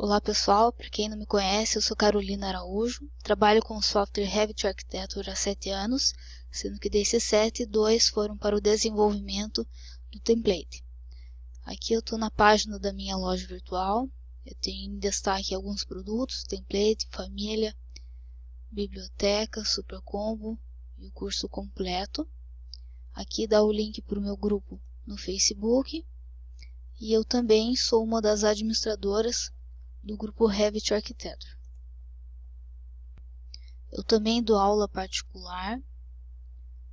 Olá pessoal, para quem não me conhece, eu sou Carolina Araújo, trabalho com o software Revit Architecture há 7 anos, sendo que desses 7, 2 foram para o desenvolvimento do template. Aqui eu estou na página da minha loja virtual, eu tenho em destaque alguns produtos, template, família, biblioteca, super combo e o curso completo. Aqui dá o link para o meu grupo no Facebook e eu também sou uma das administradoras do grupo Revit Architecture. Eu também dou aula particular,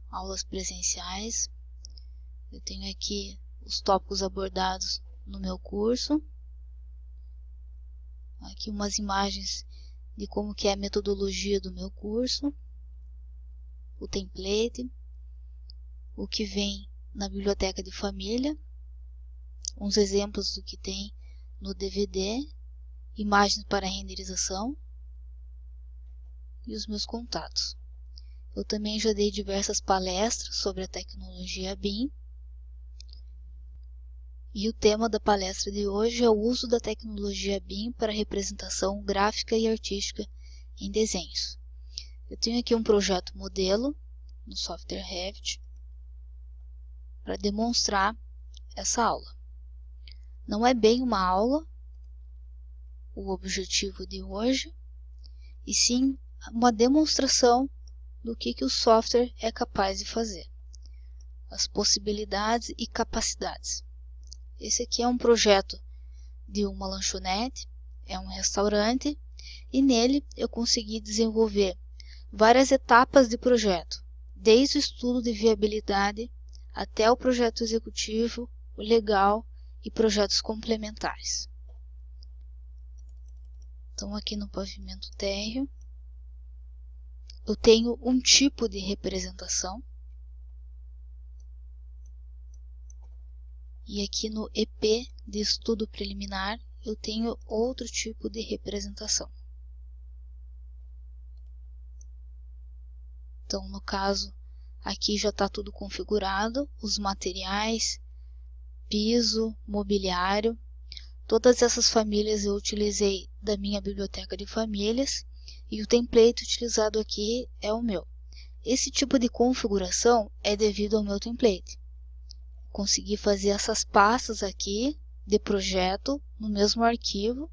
aulas presenciais. Eu tenho aqui os tópicos abordados no meu curso. Aqui umas imagens de como que é a metodologia do meu curso, o template, o que vem na biblioteca de família, uns exemplos do que tem no DVD, imagens para renderização e os meus contatos. Eu também já dei diversas palestras sobre a tecnologia BIM e o tema da palestra de hoje é o uso da tecnologia BIM para representação gráfica e artística em desenhos. Eu tenho aqui um projeto modelo no software Revit para demonstrar essa aula. Não é bem uma aula o objetivo de hoje, e sim uma demonstração do que o software é capaz de fazer, as possibilidades e capacidades. Esse aqui é um projeto de uma lanchonete, é um restaurante, e nele eu consegui desenvolver várias etapas de projeto, desde o estudo de viabilidade até o projeto executivo, o legal e projetos complementares. Então aqui no pavimento térreo eu tenho um tipo de representação e aqui no EP de estudo preliminar eu tenho outro tipo de representação. Então no caso aqui já está tudo configurado, os materiais, piso, mobiliário. Todas essas famílias eu utilizei da minha biblioteca de famílias e o template utilizado aqui é o meu. Esse tipo de configuração é devido ao meu template. Consegui fazer essas pastas aqui de projeto no mesmo arquivo.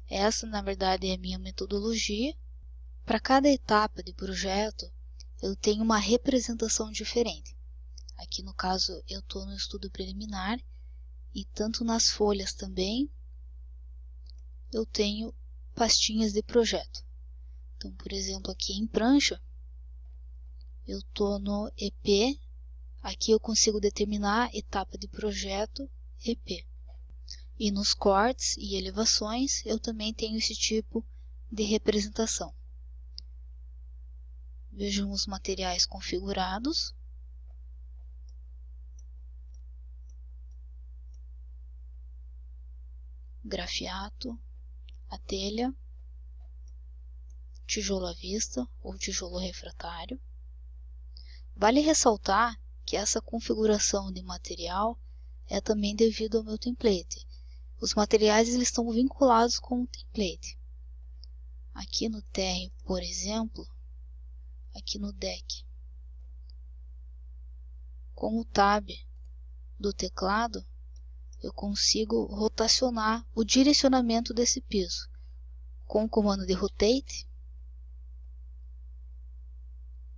Essa na verdade é a minha metodologia. Para cada etapa de projeto eu tenho uma representação diferente. Aqui no caso eu estou no estudo preliminar e tanto nas folhas também eu tenho pastinhas de projeto. Então, por exemplo, aqui em prancha, eu estou no EP, aqui eu consigo determinar a etapa de projeto EP. E nos cortes e elevações, eu também tenho esse tipo de representação. Vejam os materiais configurados. Grafiato, a telha, tijolo à vista ou tijolo refratário. Vale ressaltar que essa configuração de material é também devido ao meu template. Os materiais eles estão vinculados com o template. Aqui no térreo, por exemplo, aqui no deck, com o tab do teclado, eu consigo rotacionar o direcionamento desse piso. Com o comando de rotate,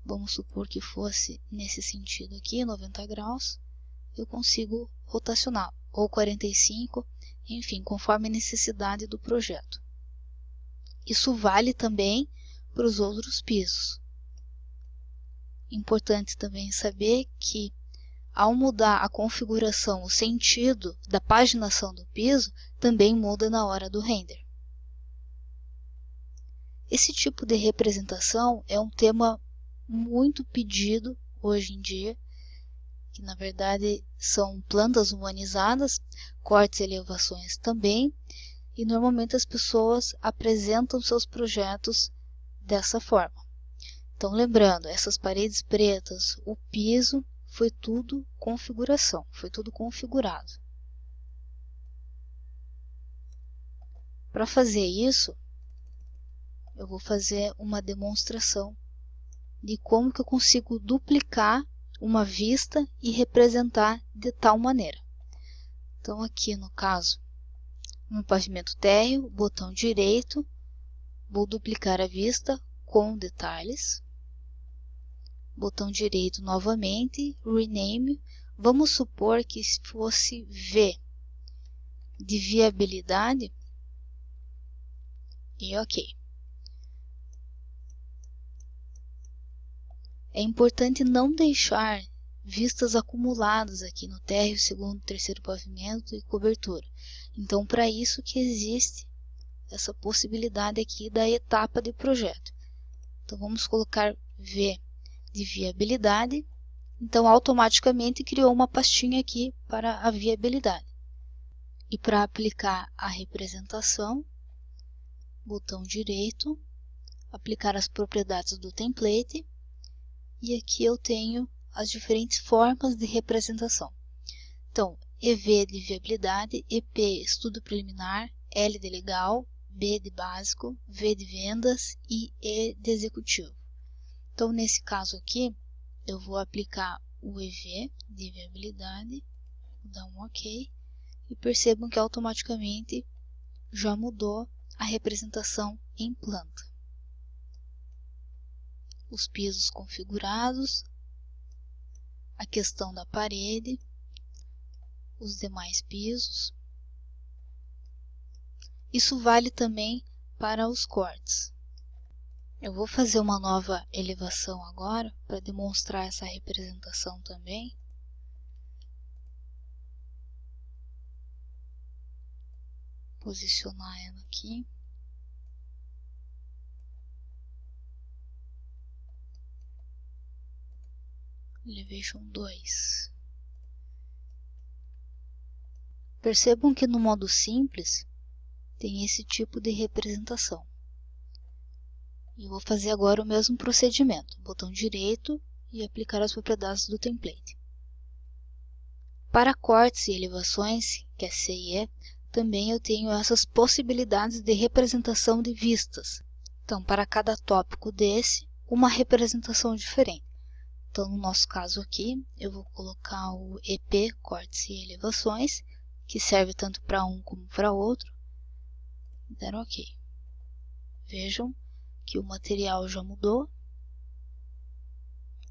vamos supor que fosse nesse sentido aqui, 90 graus, eu consigo rotacionar, ou 45, enfim, conforme a necessidade do projeto. Isso vale também para os outros pisos. Importante também saber que, ao mudar a configuração, o sentido da paginação do piso, também muda na hora do render. Esse tipo de representação é um tema muito pedido hoje em dia, que na verdade são plantas humanizadas, cortes e elevações também, e normalmente as pessoas apresentam seus projetos dessa forma. Então lembrando, essas paredes pretas, o piso, foi tudo configuração, foi tudo configurado. Para fazer isso, eu vou fazer uma demonstração de como que eu consigo duplicar uma vista e representar de tal maneira. Então aqui no caso, no pavimento térreo, botão direito, vou duplicar a vista com detalhes. Botão direito novamente, rename, vamos supor que fosse V de viabilidade e ok. É importante não deixar vistas acumuladas aqui no térreo, segundo, terceiro pavimento e cobertura. Então, para isso que existe essa possibilidade aqui da etapa de projeto. Então, vamos colocar V de viabilidade. Então, automaticamente criou uma pastinha aqui para a viabilidade. E para aplicar a representação, botão direito, aplicar as propriedades do template. E aqui eu tenho as diferentes formas de representação. Então, EV de viabilidade, EP estudo preliminar, L de legal, B de básico, V de vendas e E de executivo. Então, nesse caso aqui, eu vou aplicar o EV de viabilidade, vou dar um OK, e percebam que automaticamente já mudou a representação em planta. Os pisos configurados, a questão da parede, os demais pisos. Isso vale também para os cortes. Eu vou fazer uma nova elevação agora para demonstrar essa representação também. Posicionar ela aqui. Elevation 2. Percebam que no modo simples tem esse tipo de representação. Eu vou fazer agora o mesmo procedimento. Botão direito e aplicar as propriedades do template. Para cortes e elevações, que é C e E, também eu tenho essas possibilidades de representação de vistas. Então, para cada tópico desse, uma representação diferente. Então, no nosso caso aqui, eu vou colocar o EP, cortes e elevações, que serve tanto para um como para outro. Dar OK. Vejam que o material já mudou,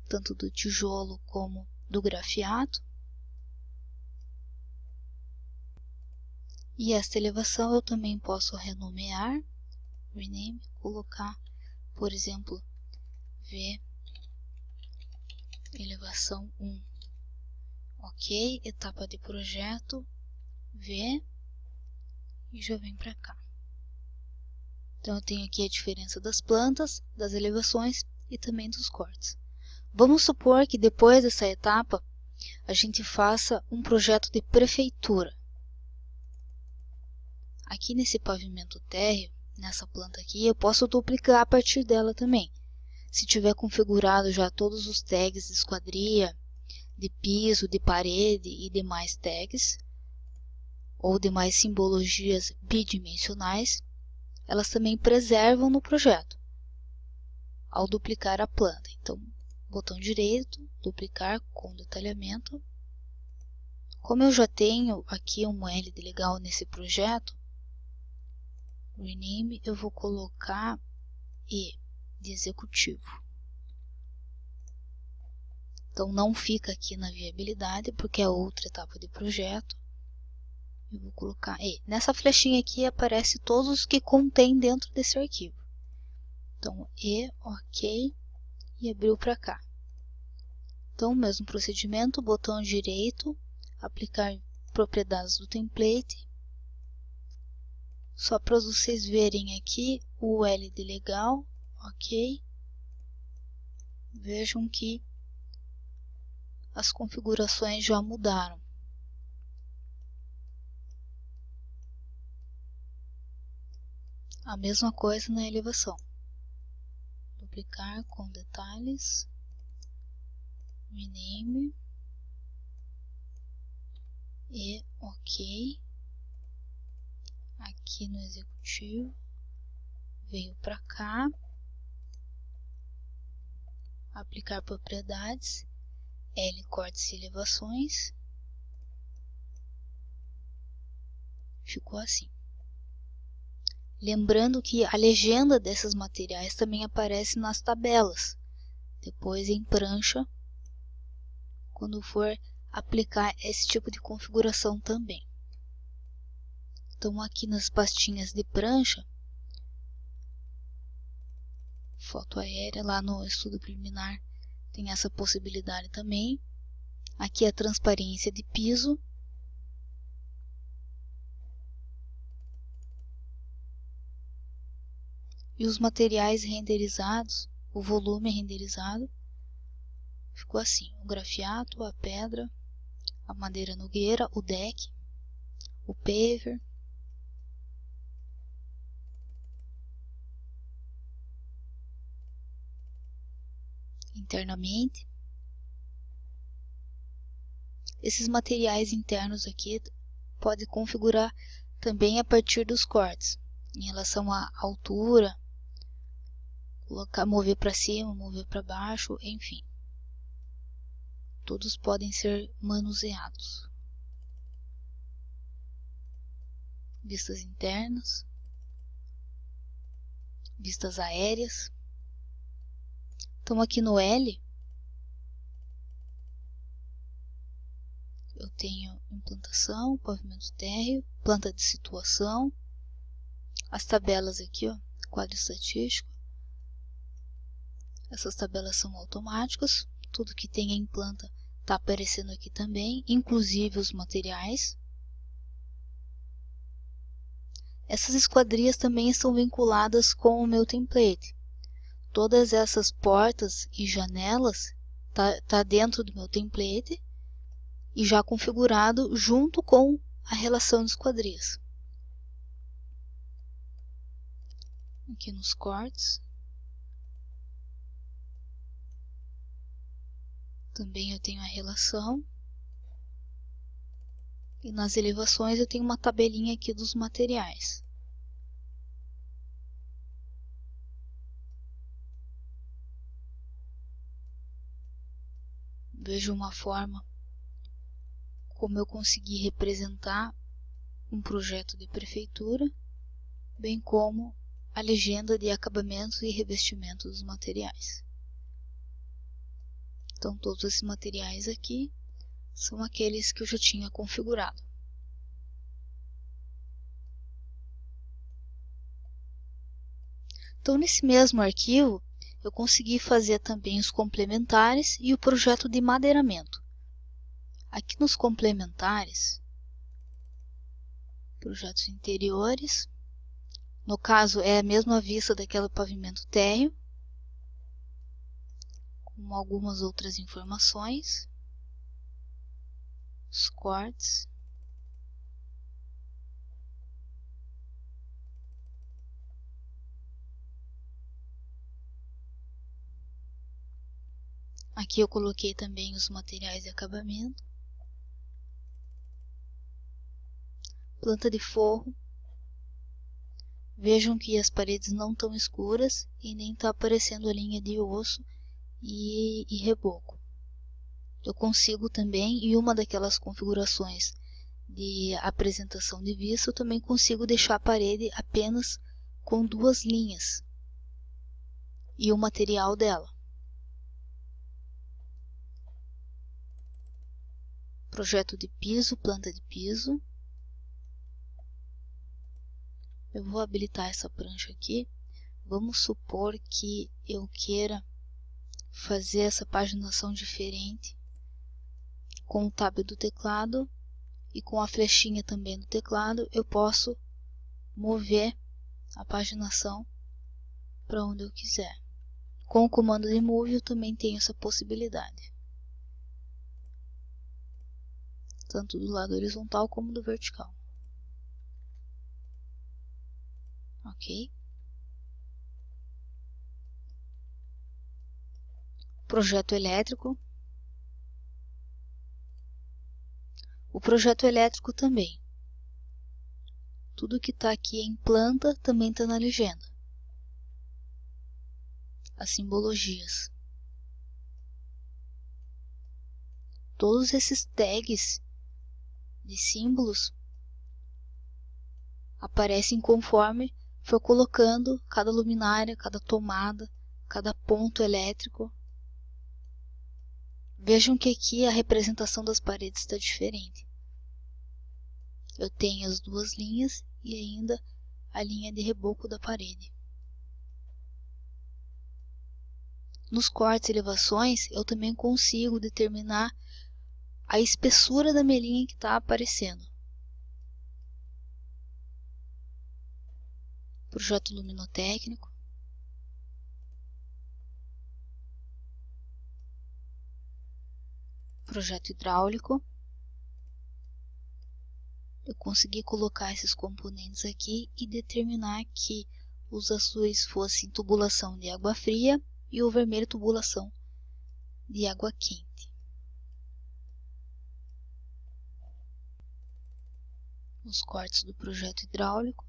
tanto do tijolo como do grafiato. E esta elevação eu também posso renomear, rename, colocar, por exemplo, V elevação 1. OK, etapa de projeto, V, e já vem para cá. Então eu tenho aqui a diferença das plantas, das elevações e também dos cortes. Vamos supor que depois dessa etapa a gente faça um projeto de prefeitura. Aqui nesse pavimento térreo, nessa planta aqui, eu posso duplicar a partir dela também. Se tiver configurado já todos os tags de esquadria, de piso, de parede e demais tags, ou demais simbologias bidimensionais, elas também preservam no projeto, ao duplicar a planta. Então, botão direito, duplicar com detalhamento. Como eu já tenho aqui um L de legal nesse projeto, rename, eu vou colocar E de executivo. Então, não fica aqui na viabilidade, porque é outra etapa de projeto. Eu vou colocar E. Nessa flechinha aqui aparece todos os que contém dentro desse arquivo. Então, E, OK, e abriu para cá. Então, o mesmo procedimento, botão direito, aplicar propriedades do template. Só para vocês verem aqui o L de legal, OK. Vejam que as configurações já mudaram. A mesma coisa na elevação. Duplicar com detalhes, rename, e OK. aqui no executivo, veio para cá, aplicar propriedades, L cortes e elevações, ficou assim. Lembrando que a legenda desses materiais também aparece nas tabelas, depois em prancha, quando for aplicar esse tipo de configuração também. Então aqui nas pastinhas de prancha, foto aérea, lá no estudo preliminar tem essa possibilidade também. Aqui a transparência de piso. E os materiais renderizados, o volume renderizado, ficou assim: o grafiato, a pedra, a madeira nogueira, o deck, o paver, internamente. Esses materiais internos aqui pode configurar também a partir dos cortes, em relação à altura, colocar, mover para cima, mover para baixo, enfim. Todos podem ser manuseados. Vistas internas, vistas aéreas. Então aqui no L, eu tenho implantação, pavimento térreo, planta de situação, as tabelas aqui, ó, quadro estatístico. Essas tabelas são automáticas, tudo que tem em planta está aparecendo aqui também, inclusive os materiais. Essas esquadrias também estão vinculadas com o meu template. Todas essas portas e janelas tá dentro do meu template e já configurado junto com a relação de esquadrias. Aqui nos cortes. Também eu tenho a relação. E nas elevações eu tenho uma tabelinha aqui dos materiais. Vejo uma forma como eu consegui representar um projeto de prefeitura, bem como a legenda de acabamentos e revestimento dos materiais. Então todos esses materiais aqui são aqueles que eu já tinha configurado. Então nesse mesmo arquivo eu consegui fazer também os complementares e o projeto de madeiramento. Aqui nos complementares, projetos interiores, no caso é a mesma vista daquele pavimento térreo, com algumas outras informações, os cortes, aqui eu coloquei também os materiais de acabamento, planta de forro. Vejam que as paredes não estão escuras e nem está aparecendo a linha de osso e reboco. Eu consigo também, em uma daquelas configurações de apresentação de vista, eu também consigo deixar a parede apenas com duas linhas e o material dela. Projeto de piso, planta de piso. Eu vou habilitar essa prancha aqui. Vamos supor que eu queira fazer essa paginação diferente com o tab do teclado e com a flechinha também do teclado. Eu posso mover a paginação para onde eu quiser. Com o comando de Move eu também tenho essa possibilidade, tanto do lado horizontal como do vertical. Ok. Projeto elétrico. O projeto elétrico também. Tudo que está aqui em planta também está na legenda. As simbologias. Todos esses tags de símbolos aparecem conforme for colocando cada luminária, cada tomada, cada ponto elétrico. Vejam que aqui a representação das paredes está diferente. Eu tenho as duas linhas e ainda a linha de reboco da parede. Nos cortes e elevações, eu também consigo determinar a espessura da minha linha que está aparecendo. Projeto luminotécnico. Projeto hidráulico. Eu consegui colocar esses componentes aqui e determinar que os azuis fossem tubulação de água fria e o vermelho tubulação de água quente. Os cortes do projeto hidráulico.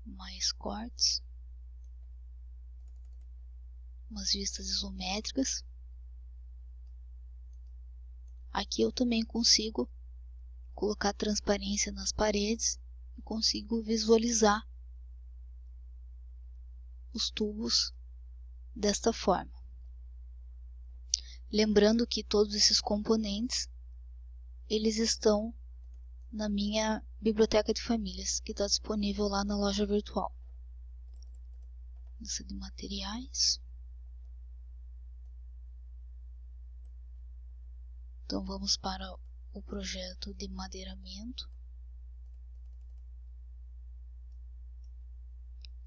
Mais cortes. Umas vistas isométricas. Aqui eu também consigo colocar transparência nas paredes e consigo visualizar os tubos desta forma. Lembrando que todos esses componentes eles estão na minha biblioteca de famílias, que está disponível lá na loja virtual. Lista de materiais. Então vamos para o projeto de madeiramento.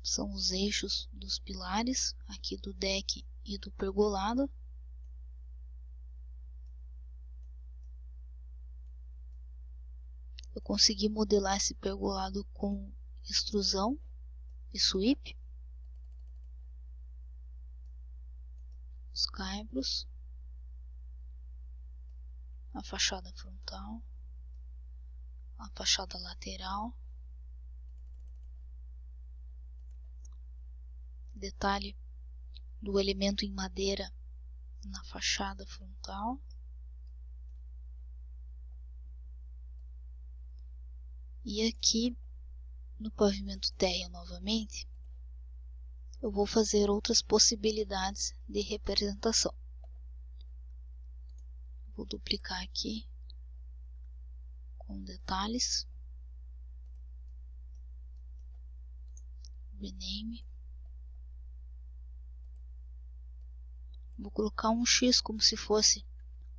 São os eixos dos pilares, aqui do deck e do pergolado. Eu consegui modelar esse pergolado com extrusão e sweep. Os caibros. A fachada frontal. A fachada lateral. Detalhe do elemento em madeira na fachada frontal. E aqui no pavimento térreo novamente, eu vou fazer outras possibilidades de representação. Vou duplicar aqui com detalhes. Rename. Vou colocar um X como se fosse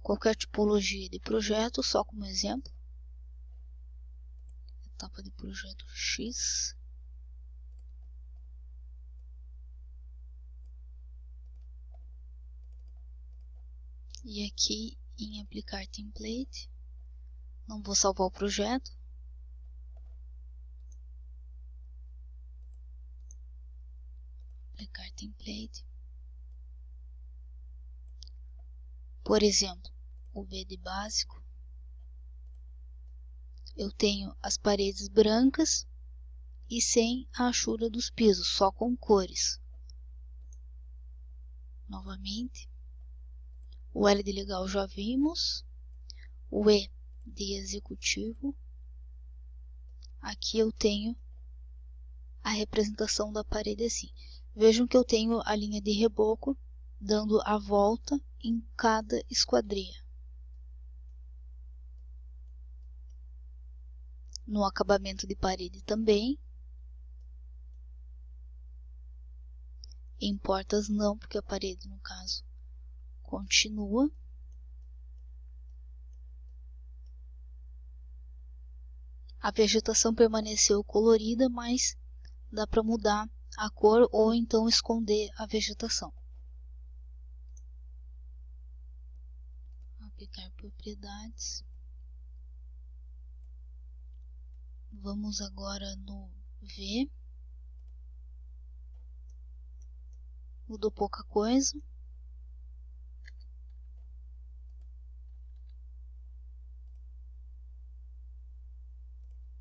qualquer tipologia de projeto, só como exemplo. Etapa de projeto X. E aqui em aplicar template, não vou salvar o projeto. Aplicar template. Por exemplo, o B de básico. Eu tenho as paredes brancas e sem a achura dos pisos, só com cores. Novamente. O L de legal já vimos. O E de executivo. Aqui eu tenho a representação da parede assim. Vejam que eu tenho a linha de reboco dando a volta em cada esquadria. No acabamento de parede também. Em portas não, porque a parede, no caso, continua. A vegetação permaneceu colorida, mas dá para mudar a cor ou então esconder a vegetação. Aplicar propriedades. Vamos agora no V. Mudou pouca coisa.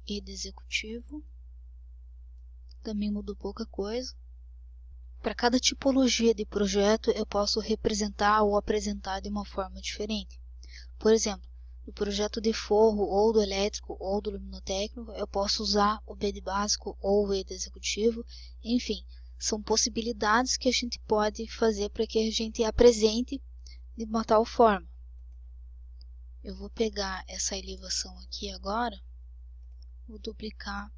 e de executivo. Também mudou pouca coisa. Para cada tipologia de projeto eu posso representar ou apresentar de uma forma diferente. Por exemplo, no projeto de forro ou do elétrico ou do luminotécnico eu posso usar o BID básico ou o ED executivo. Enfim, são possibilidades que a gente pode fazer para que a gente apresente de uma tal forma. Eu vou pegar essa elevação aqui agora, vou duplicar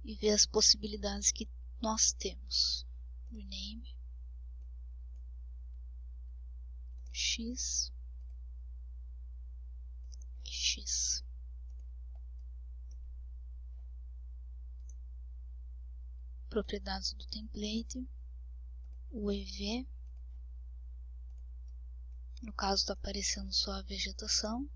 e ver as possibilidades que nós temos. Rename X. Propriedades do template, o EV, no caso está aparecendo só a vegetação,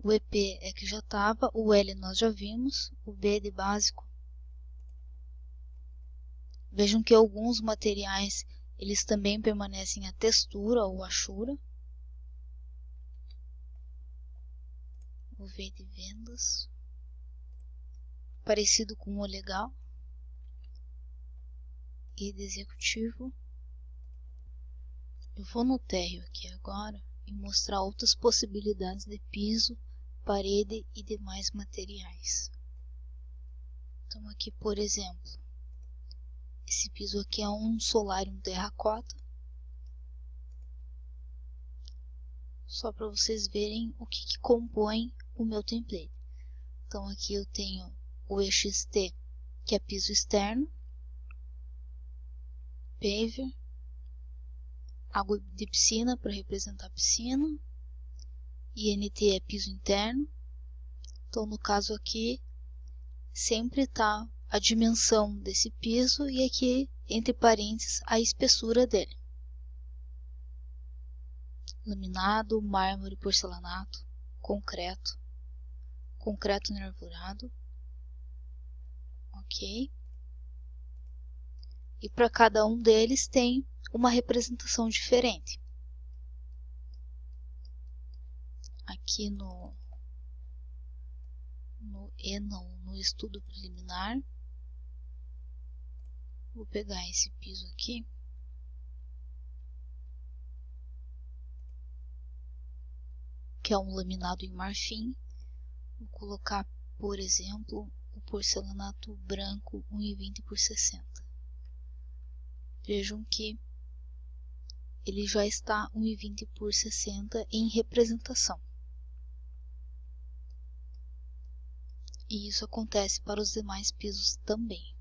o EP é que já estava, o L nós já vimos, o B de básico. Vejam que alguns materiais eles também permanecem a textura ou achura. O V de vendas, parecido com o legal. E de executivo. Eu vou no térreo aqui agora e mostrar outras possibilidades de piso, parede e demais materiais. Então aqui, por exemplo, esse piso aqui é um solarium terracota. Só para vocês verem o que compõe o meu template. Então aqui eu tenho o EXT, que é piso externo, paver, água de piscina para representar a piscina, INT é piso interno. Então no caso aqui sempre está a dimensão desse piso e aqui entre parênteses a espessura dele. Laminado, mármore, porcelanato, concreto, concreto nervurado. Ok. E para cada um deles tem uma representação diferente. Aqui no estudo preliminar, vou pegar esse piso aqui. Que é um laminado em marfim. Vou colocar, por exemplo, o porcelanato branco 1,20 por 60. Vejam que ele já está 1,20 por 60 em representação. E isso acontece para os demais pisos também.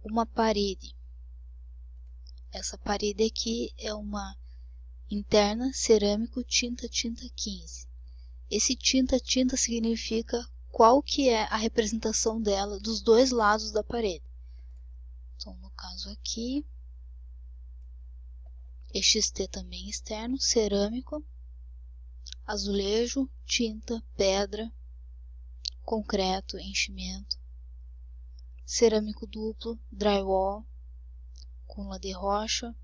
Uma parede. Essa parede aqui é uma interna cerâmico tinta 15. Esse tinta significa qual que é a representação dela dos dois lados da parede. Então no caso aqui, EXT também externo, cerâmico, azulejo, tinta, pedra, concreto, enchimento, cerâmico duplo, drywall, com de rocha,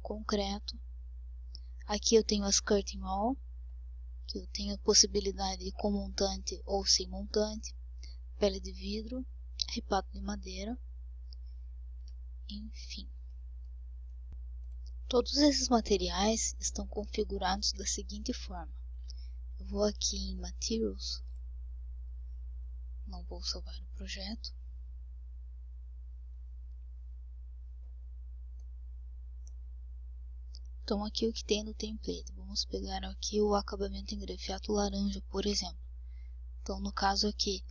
concreto. Aqui eu tenho as curtain wall, que eu tenho a possibilidade com montante ou sem montante, pele de vidro, ripato de madeira, enfim. Todos esses materiais estão configurados da seguinte forma. Eu vou aqui em Materials, não vou salvar o projeto. Então aqui o que tem no template, vamos pegar aqui o acabamento em grafiato laranja, por exemplo. Então no caso aqui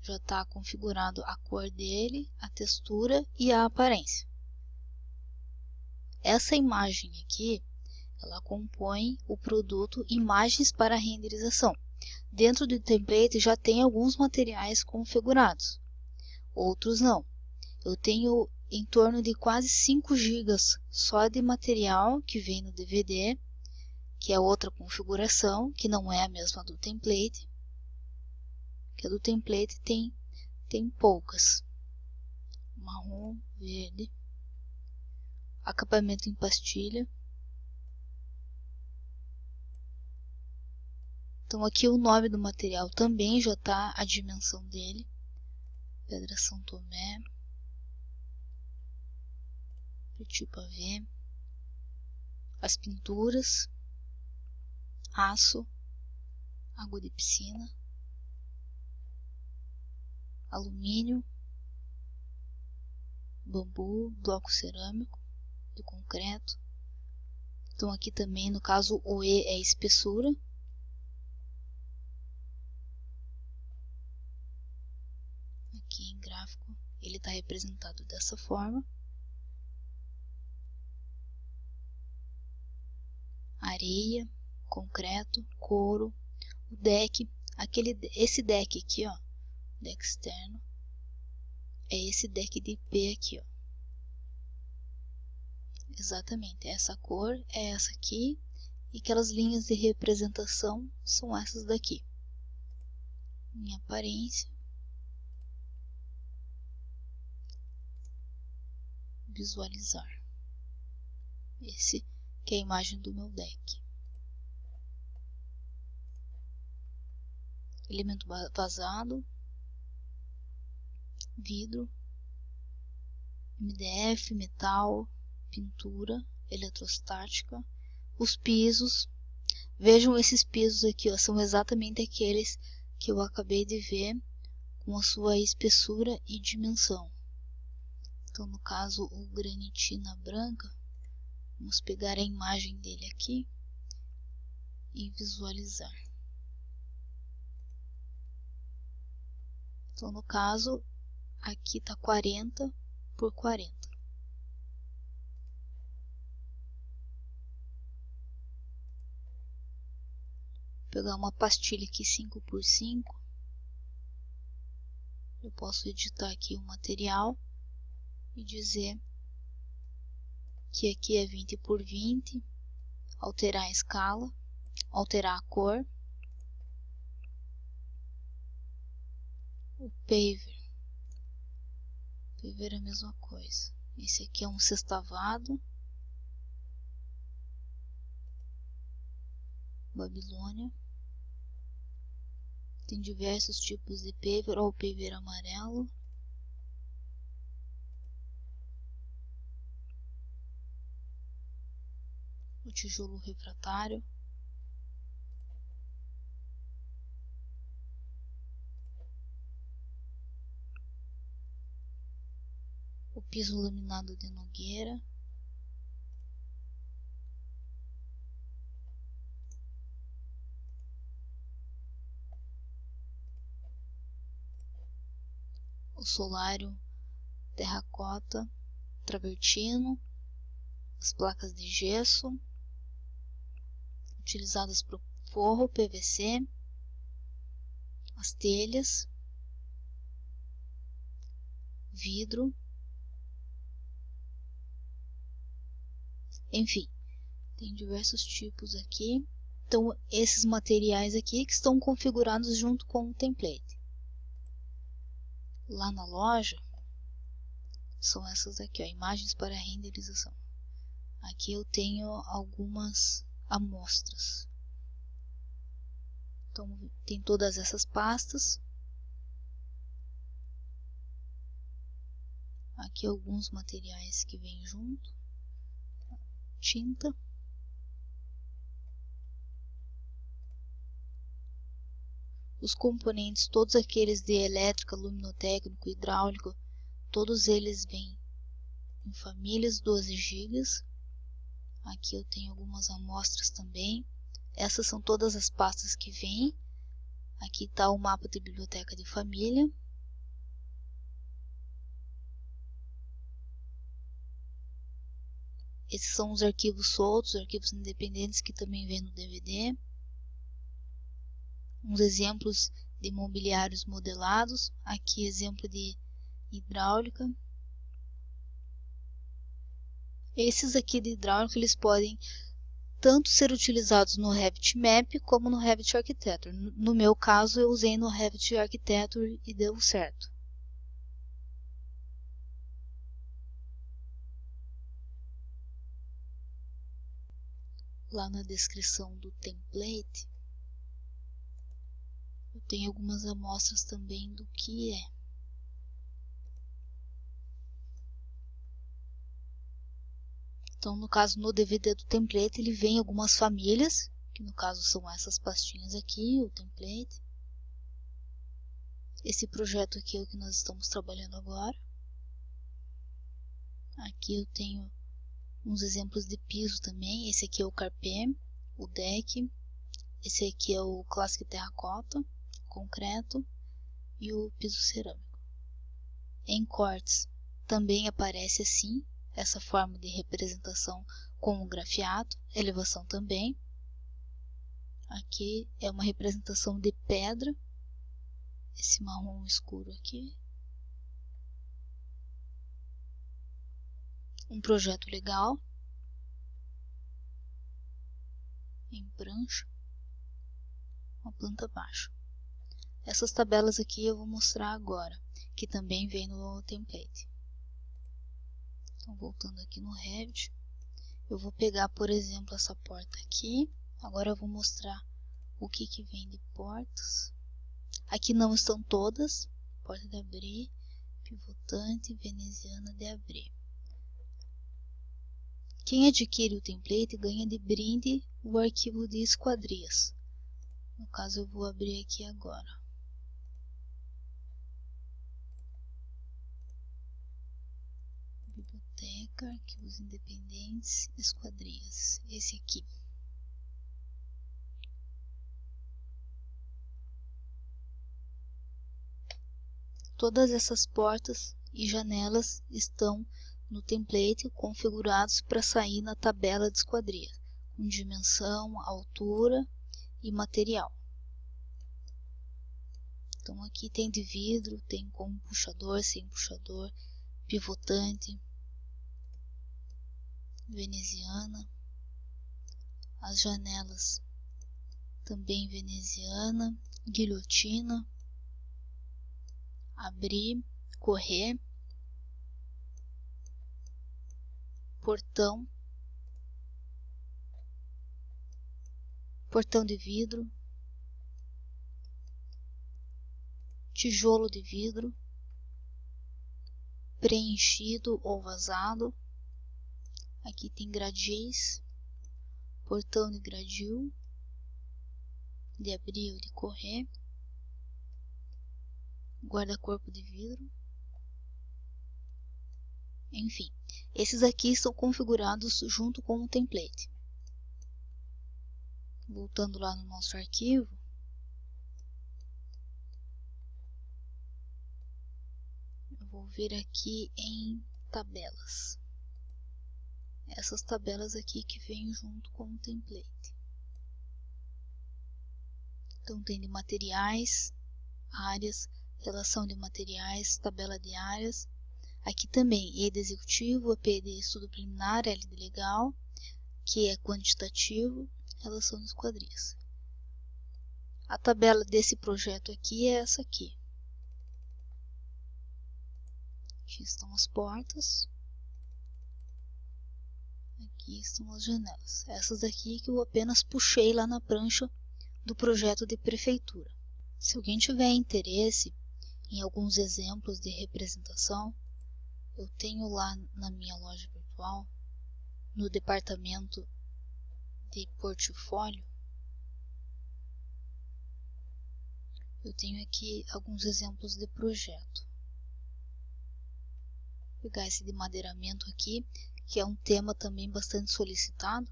já está configurado a cor dele, a textura e a aparência. Essa imagem aqui, ela compõe o produto imagens para renderização. Dentro do template já tem alguns materiais configurados, outros não. Eu tenho em torno de quase 5 GB só de material que vem no DVD, que é outra configuração, que não é a mesma do template. Que a do template tem poucas. Marrom, verde, acabamento em pastilha, Então aqui o nome do material também já está a dimensão dele. Pedra São Tomé, Petit Pavé, as pinturas, aço, água de piscina, alumínio, bambu, bloco cerâmico, de concreto. Então aqui também, no caso, o E é espessura. Aqui em gráfico ele está representado dessa forma. Areia, concreto, couro, o deck, esse deck aqui, ó, deck externo, é esse deck de IP aqui, ó. Exatamente, essa cor é essa aqui, e aquelas linhas de representação são essas daqui. Em aparência, visualizar. Esse que é a imagem do meu deck. Elemento vazado, vidro, MDF, metal, pintura, eletrostática, os pisos. Vejam esses pisos aqui, ó, são exatamente aqueles que eu acabei de ver com a sua espessura e dimensão. Então, no caso, o granitina branca, vamos pegar a imagem dele aqui e visualizar. Então, no caso, aqui está 40 por 40. Vou pegar uma pastilha aqui 5 por 5. Eu posso editar aqui o material e dizer que aqui é 20 por 20, alterar a escala, alterar a cor. O paver é a mesma coisa. Esse aqui é um sextavado, Babilônia. Tem diversos tipos de paver, ou o paver amarelo. O tijolo refratário. O piso laminado de Nogueira. O solário terracota travertino. As placas de gesso utilizadas para o forro PVC. As telhas. Vidro. Enfim, tem diversos tipos aqui. Então, esses materiais aqui que estão configurados junto com o template. Lá na loja, são essas aqui, ó, imagens para renderização. Aqui eu tenho algumas amostras. Então, tem todas essas pastas. Aqui alguns materiais que vêm junto. Tinta. Os componentes, todos aqueles de elétrica, luminotécnico, hidráulico, todos eles vêm em famílias 12 GB. Aqui eu tenho algumas amostras também. Essas são todas as pastas que vêm. Aqui está o mapa de biblioteca de família. Esses são os arquivos soltos, arquivos independentes que também vêm no DVD. Uns exemplos de mobiliários modelados. Aqui exemplo de hidráulica. Esses aqui de hidráulica eles podem tanto ser utilizados no Revit Map como no Revit Architecture. No meu caso eu usei no Revit Architecture e deu certo. Lá na descrição do template Eu tenho algumas amostras também do que é. Então, no caso, no DVD do template, ele vem algumas famílias, que no caso são essas pastinhas aqui, o template. Esse projeto aqui é o que nós estamos trabalhando agora. Aqui eu tenho uns exemplos de piso também. Esse aqui é o carpê, o deck. Esse aqui é o Classic Terracota, concreto e o piso cerâmico. Em cortes também aparece assim, essa forma de representação com o grafiato, elevação também. Aqui é uma representação de pedra, esse marrom escuro aqui. Um projeto legal, em prancha, uma planta baixa. Essas tabelas aqui eu vou mostrar agora, que também vem no template. Então, voltando aqui no Revit, eu vou pegar, por exemplo, essa porta aqui. Agora eu vou mostrar o que vem de portas. Aqui não estão todas, porta de abrir, pivotante, veneziana de abrir. Quem adquire o template ganha de brinde o arquivo de esquadrias. No caso eu vou abrir aqui agora. Biblioteca, arquivos independentes, esquadrias. Esse aqui. Todas essas portas e janelas estão no template configurados para sair na tabela de esquadria, com dimensão, altura e material. Então aqui tem de vidro, tem com puxador, sem puxador, pivotante, veneziana, as janelas também veneziana, guilhotina, abrir, correr, portão, portão de vidro, tijolo de vidro, preenchido ou vazado. Aqui tem gradis, portão de gradil, de abrir ou de correr, guarda-corpo de vidro. Enfim, esses aqui estão configurados junto com o template. Voltando lá no nosso arquivo, eu vou vir aqui em tabelas. Essas tabelas aqui que vêm junto com o template. Então tem de materiais, áreas, relação de materiais, tabela de áreas. Aqui também E de executivo, AP de estudo preliminar, L de legal, que é quantitativo, relação de esquadrias. A tabela desse projeto aqui é essa aqui. Aqui estão as portas. Aqui estão as janelas. Essas aqui que eu apenas puxei lá na prancha do projeto de prefeitura. Se alguém tiver interesse em alguns exemplos de representação, eu tenho lá na minha loja virtual, no departamento de portfólio, eu tenho aqui alguns exemplos de projeto. Vou pegar esse de madeiramento aqui, que é um tema também bastante solicitado.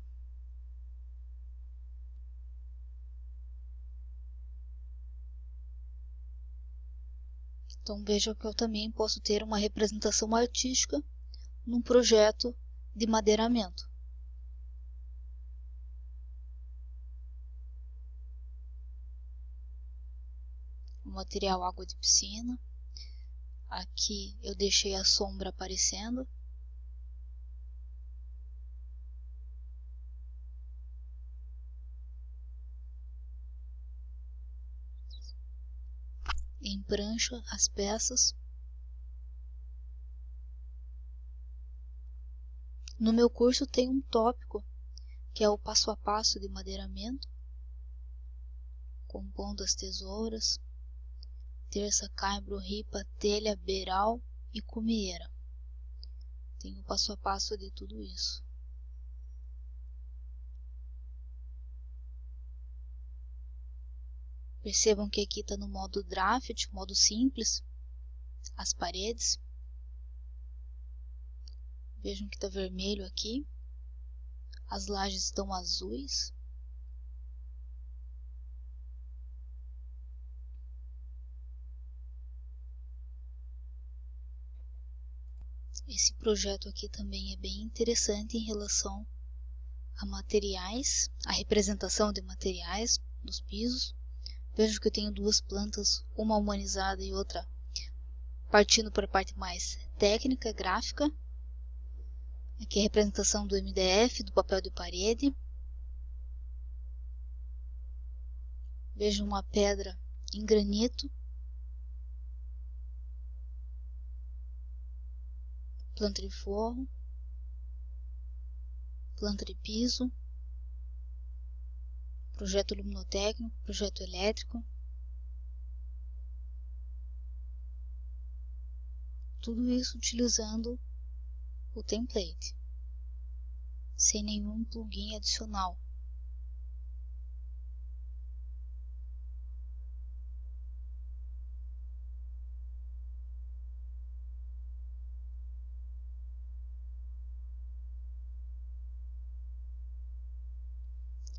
Então veja que eu também posso ter uma representação artística num projeto de madeiramento. O material água de piscina. Aqui eu deixei a sombra aparecendo. Em prancha as peças. No meu curso tem um tópico que é o passo a passo de madeiramento. compondo as tesouras, terça, caibro, ripa, telha, beiral e cumeira. Tem o passo a passo de tudo isso. Percebam que aqui está no modo draft, modo simples, as paredes. Vejam que está vermelho aqui, as lajes estão azuis. Esse projeto aqui também é bem interessante em relação a materiais, a representação de materiais dos pisos. Vejo que eu tenho duas plantas, uma humanizada e outra partindo para a parte mais técnica, gráfica. Aqui a representação do MDF, do papel de parede. Vejo uma pedra em granito. Planta de forro. Planta de piso. Projeto luminotécnico, projeto elétrico. Tudo isso utilizando o template, sem nenhum plugin adicional.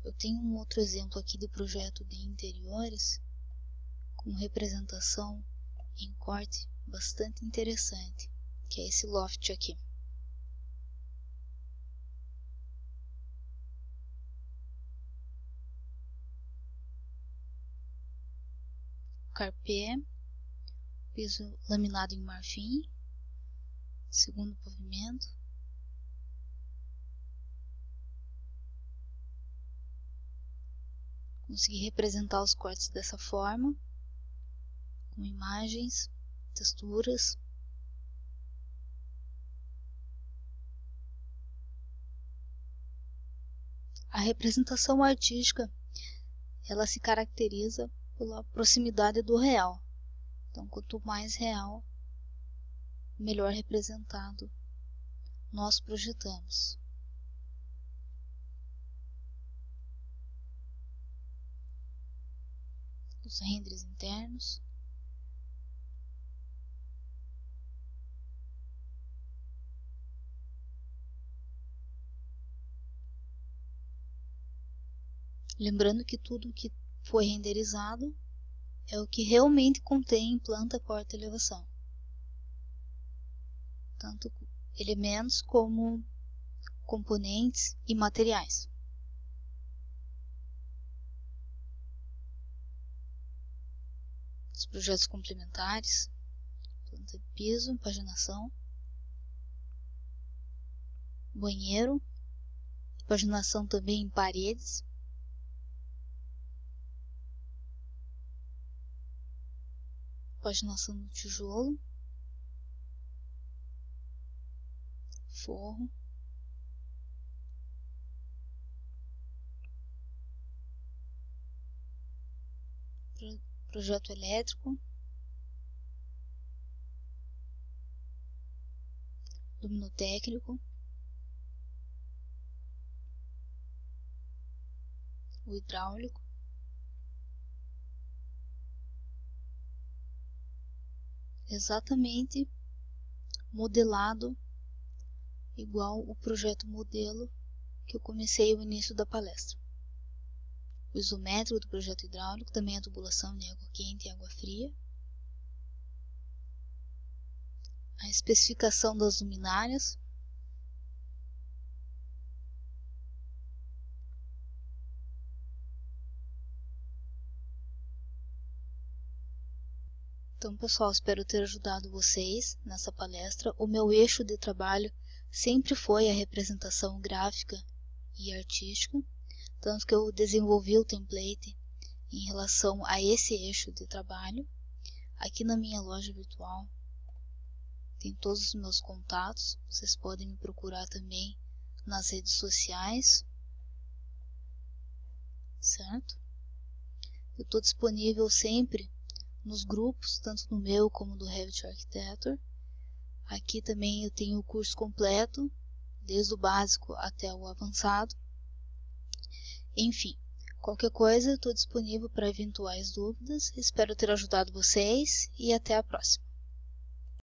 Eu tenho um outro exemplo aqui de projeto de interiores com representação em corte bastante interessante, que é esse loft aqui. Carpê, piso laminado em marfim, segundo pavimento. Consegui representar os cortes dessa forma, com imagens, texturas. A representação artística, ela se caracteriza pela proximidade do real. Então, quanto mais real, melhor representado nós projetamos. Os renders internos. Lembrando que tudo que foi renderizado é o que realmente contém planta, porta e elevação. Tanto elementos como componentes e materiais. Os projetos complementares, planta de piso, paginação, banheiro, paginação também em paredes. Paginação no tijolo, forro, projeto elétrico, luminotécnico, o hidráulico, exatamente modelado igual o projeto modelo que eu comecei no início da palestra. O isométrico do projeto hidráulico, também a tubulação de água quente e água fria. A especificação das luminárias. Então, pessoal, espero ter ajudado vocês nessa palestra. O meu eixo de trabalho sempre foi a representação gráfica e artística, tanto que eu desenvolvi o template em relação a esse eixo de trabalho. Aqui na minha loja virtual tem todos os meus contatos, vocês podem me procurar também nas redes sociais, certo? Eu estou disponível sempre nos grupos, tanto no meu como do Revit Architecture. Aqui também eu tenho o curso completo, desde o básico até o avançado. Enfim, qualquer coisa eu estou disponível para eventuais dúvidas. Espero ter ajudado vocês e até a próxima.